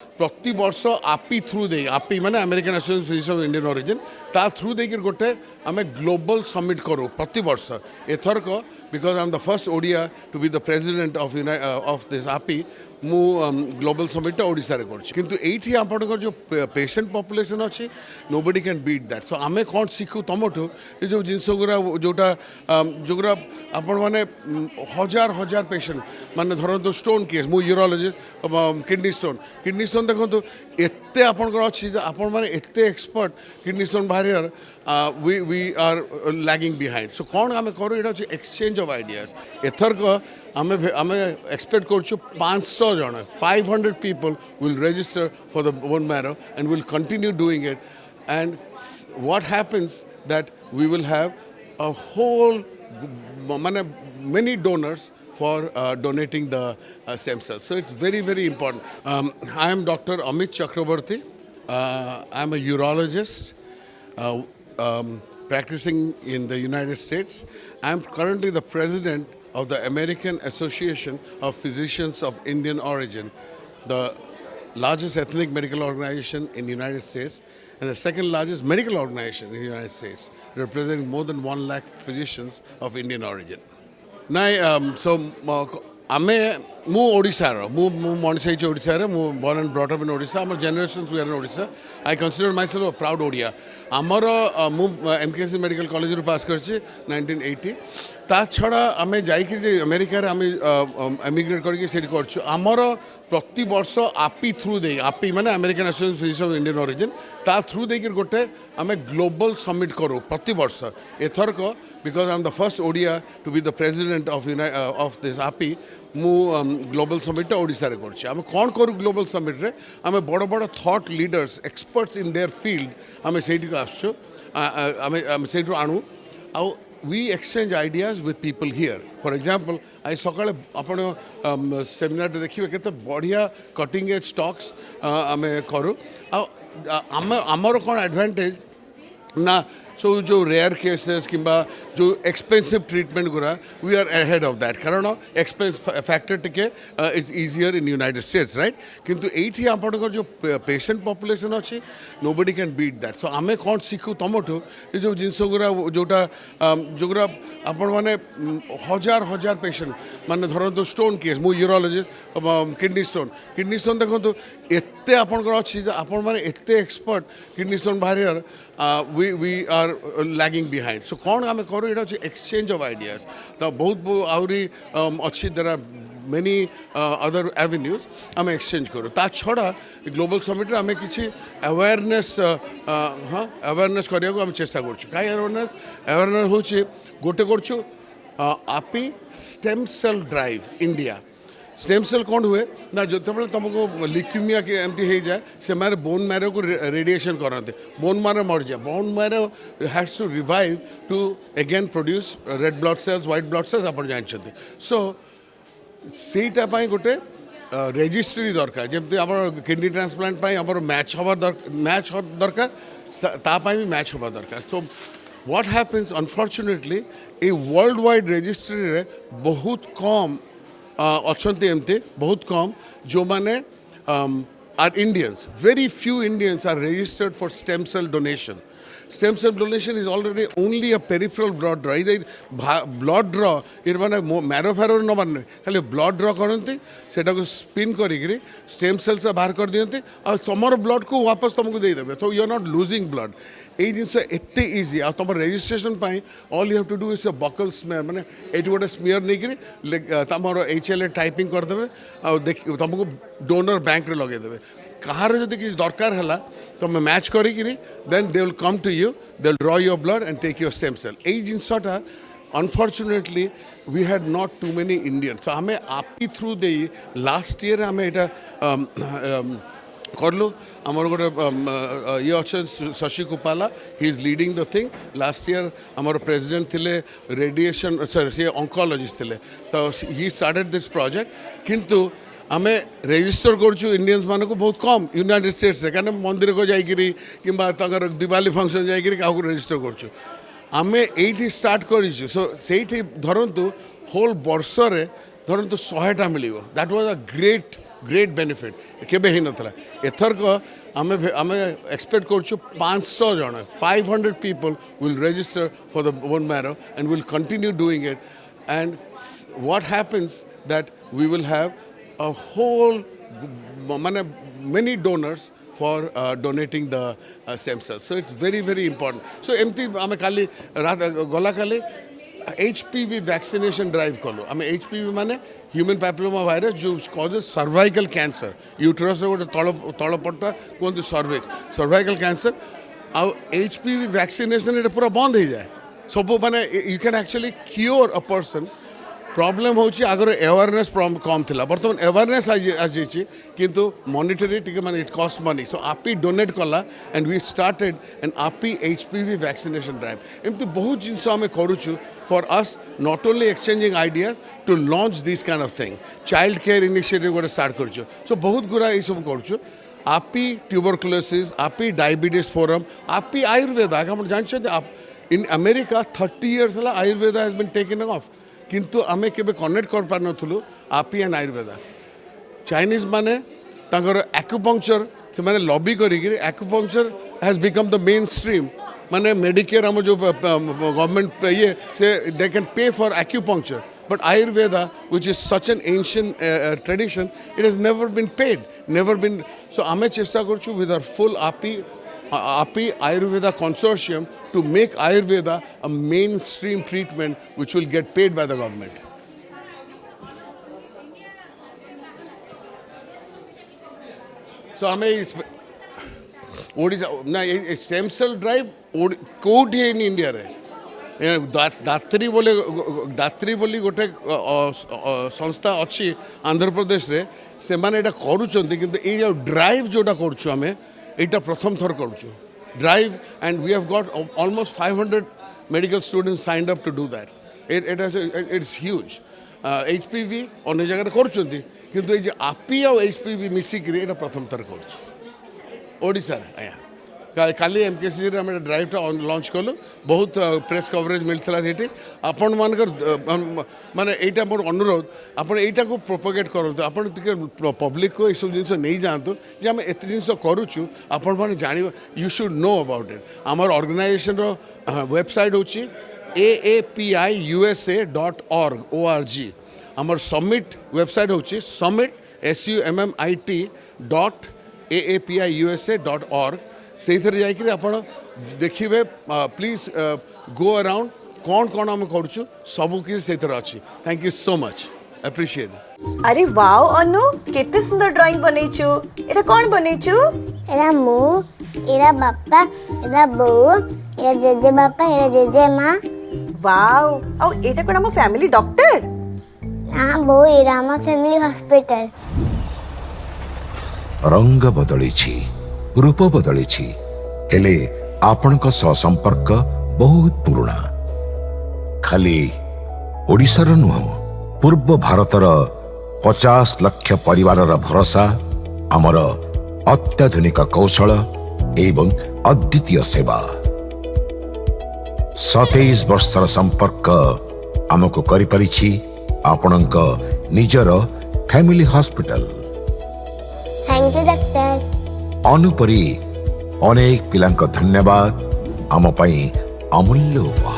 प्रति वर्ष आपी थ्रू दे आपी माने American Association physician of Indian origin ता थ्रू दे गोटे आम ग्लोबल समिट करूँ प्रति वर्ष एथरक because I am the first Odia to be the president of this AAPI मु ग्लोबल समिट ओडिशा रे करछि किंतु एठी आपनकर जो पेशेंट पॉपुलेशन अच्छी nobody can beat that so आमे कौन शिखु तुमठु ये जो जिनस गुरा जोटा जोगरा आपण माने हजार हजार पेशेंट माने धरतो स्टोन केस मु यूरोलॉजिस्ट किडनी स्टोन देखो एत्ते आपनकर अच्छी आपण माने एत्ते एक्सपर्ट किडनी स्टोन बाहर we are lagging behind so कौन आम करूँ यहाँ एक्सचेंज ऑफ आइडियाज एथरक आम एक्सपेक्ट कर 500 जन 500 people will register for the bone marrow and will continue doing it and what happens that we will have a whole many donors for donating the stem cells. So it's very, very important. I am Dr. Amit Chakraborty. I am a urologist practicing in the United States. I am currently the president of the American Association of Physicians of Indian Origin, the largest ethnic medical organization in the United States and the second largest medical organization in the United States, representing more than 1 lakh physicians of Indian origin. आमे मु ओडिशा मु मनीष ओडिशा मु born and brought up in Odisha. Our generations we are in Odisha. I consider myself a proud Odia. आमर मु MKC medical college रू पास करछि 1980 ता छड़ा आमे जाइकि अमेरिका रे आमे एमिग्रेट करके सेट करछु आमर प्रति वर्ष आपी थ्रू दे आपी माने American Association physician of Indian origin ता थ्रू दे गोटे आमे ग्लोबल समिट करूँ प्रति वर्ष एथरक because I am the first Odia to be the president of this AAPI मु ग्लोबल समिट ओडिशा रे करछि आमे कोन करू ग्लोबल समिट रे आमे बड़ बड़ thought leaders experts in their field आमे सेठी आसछु आमे सेठु आणु आउ we exchange ideas with people here. For example, I सकाळे आपण सेमिनार देखिबे केते बढ़िया कटिंग एज स्टॉक्स आमे करू आमर कोन एडवांटेज ना सो जो रेयर केसेस किंबा जो एक्सपेंसिव ट्रीटमेंट गुरा we are ahead of that कारण एक्सपेंस फैक्टर टिके it's easier in United States right किंतु एठी आपनकर जो पेशेंट पॉपुलेशन अच्छी nobody can beat that so आमे कौन शिखु तुमठु ये जो जिनस गुरा जोटा जोगरा आपण माने हजार हजार पेशेंट माने धरतो स्टोन केस मु यूरोलॉजिस्ट किडनी स्टोन देखो एत्ते आपनकर अच्छी आपण माने एत्ते एक्सपर्ट किडनी स्टोन बाहर we are lagging behind. So कौन आम करूँ यहाँ exchange of ideas. तो बहुत आउरी अच्छी there are many other avenues आम exchange करूँ. ता छड़ा ग्लोबल समिट आम किसी awareness awareness करिया को आम चेष्टा करछू. काई awareness होची गोटे करछू आपी stem cell drive India. Stem cell कौन हुए ना जो तुमको लिक्यूमिया के एमती हो जाए से मारे बोन मैरो को रेडिएशन कराते बोन मैरो मर जाए bone marrow has to revive to again produce red blood cells white blood cells आप जानते सो सेटा गोटे रेजिस्ट्री दरकार जमी आम किडनी ट्रांसप्लांट आम मैच हवा दरकार तापाई भी मैच हवा दरकार so what happens unfortunately a world wide registry रे बहुत कम अच्छे एमती बहुत कम जो माने are Indians very few Indians are registered for stem cell donation stem cell donation is already only a peripheral blood draw ये ब्लड ड्रॉ ये माने मैरो फेरो न माने खाली ब्लड ड्रॉ करते को स्पिन करी स्टेम सेल्स बाहर कर दियंते और तुम ब्लड को वापस तुमको देदेवे तो you are not losing blood ये जिनस एत इजी आ तुम registration all you have to do is a buccal smear मैंने ये गोटे स्मेयर नहीं तुम HLA टाइपिंग करदे देख तुमको डोनर बैंक रे लगेदेवे कहार जब किसी दरकार है तुम मैच करी then they will come to you they will draw your blood and take your stem cell यही जिनसटा unfortunately we had not too many Indian तो आम आपी थ्रू दे लास्ट ईयर आम यहाँ करलु आमर गोटे ये अच्छे Shashi Kupala he is leading the thing last year आमर प्रेसिडेंट थिले रेडिएशन सॉरी ऑन्कोलॉजिस्ट थिले तो ही स्टार्टेड दिस प्रोजेक्ट किंतु आमे रेजिस्टर करछु इंडियंस मान को बहुत कम यूनाइटेड स्टेट्स रे कने मंदिर को जाइकिरी किंबा तंगर दिवाली फंक्शन जाइकिरी काहू रेजिस्टर करछु आमे एठी स्टार्ट करिछु सो सेठी धरंतु होल वर्ष रे धरंतु 100टा मिलिबो that was a great great benefit केबे ही नथला एथरक आमे आमे एक्सपेक्ट करछु 500 जण 500 people will register for the bone marrow and will continue doing it and what happens that we will have a whole many donors for donating the stem cells. So it's very, very important. So empty ame kali gola kali HPV vaccination drive kolo. Ame HPV mane human papilloma virus जो causes cervical cancer. Uterus गोटे तल पट्टा कहते cervical cancer. और HPV vaccination ये पूरा बंद हो जाए. सब माने you can actually cure a person. Problem होची अगर अवेयरनेस कम थिला बर्तमान अवेयरनेस आज किंतु मॉनिटरी टिके माने इट कॉस्ट मनी सो आपी डोनेट कला एंड वी स्टार्टेड एन आपी HPV वैक्सीनेशन ड्राइव एमती बहुत जिनस आम करूँ for us not only exchanging ideas to launch this kind of thing child care initiative गोटे स्टार्ट कर सो बहुत गुड़ा ये सब कर आपी ट्यूबरकुलोसिस आपी डायबिटीज फोरम आपी आयुर्वेद जानते in America 30 years Ayurveda has been taken off किंतु आमे केबे कनेक्ट कर पार नथुलु आपी एंड आयुर्वेदा चाइनीज माने तांकर एक्यूपंक्चर से माने लॉबी करी acupuncture has become the main stream माने मेडिकेयर हम जो गवर्नमेंट ये से they can pay for acupuncture but Ayurveda which is such an ancient tradition it has never been paid never been so आमे चेष्टा करछु विद आवर फुल आपी Ayurveda consortium to make Ayurveda a mainstream treatment which will get paid by the government. So I mean, ना stem cell drive code है in India रे दात्री बोली गोटे संस्था अच्छी आंध्र प्रदेश रे से माने एटा करूचंती किंतु ए जो ड्राइव जोटा करछु हमें एटा प्रथम थर करूँ drive and we have got almost 500 medical students signed up to do that it's huge HPV अन्य जगह करुँच किंतु ये आपी और HPV मिसिक प्रथम थर करोडिशा आया काली MKCG आम ड्राइवटा लॉन्च कलु बहुत प्रेस कवरेज मिलता से आपण मानकर माने एटा मोर अनुरोध आपण एटा को प्रोपोगेट करंतु आपण टिके पब्लिक को सब जिनस नहीं जानतु जे हम एत जिनस करूछु आपण माने जानि you should know about it आमर ऑर्गेनाइजेशन रो वेबसाइट होची aapiusa.org आमर समिट वेबसाइट होची summit summit.aapiusa.org से जाकि आप देखिए प्लीज गो अराउंड कौन आम करूँ सब किसी से अच्छी thank you so much appreciate अरे वाओ अनु केते सुंदर ड्राइंग बनैछु एटा कोन बनैछु एरा मु एरा बापा एरा बो एरा जेजे बापा एरा जेजे माँ वाओ औ एटा कोन हम फैमिली डॉक्टर हां बो एरा हम फैमिली हॉस्पिटल रंग बदलिछि रूप बदलिछि हेले आपणक संपर्क बहुत पुराना खाली ओडिशार नुह पूर्व भारतर 50 लाख परिवार भरोसा आमर अत्याधुनिक कौशल एवं अद्वितीय सेवा 27 वर्षर संपर्क आमको करि परिछि आपणक निजर family hospital thank you doctor अनुपरी अनेक पिलांक धन्यवाद आम पई अमूल्य उपहार।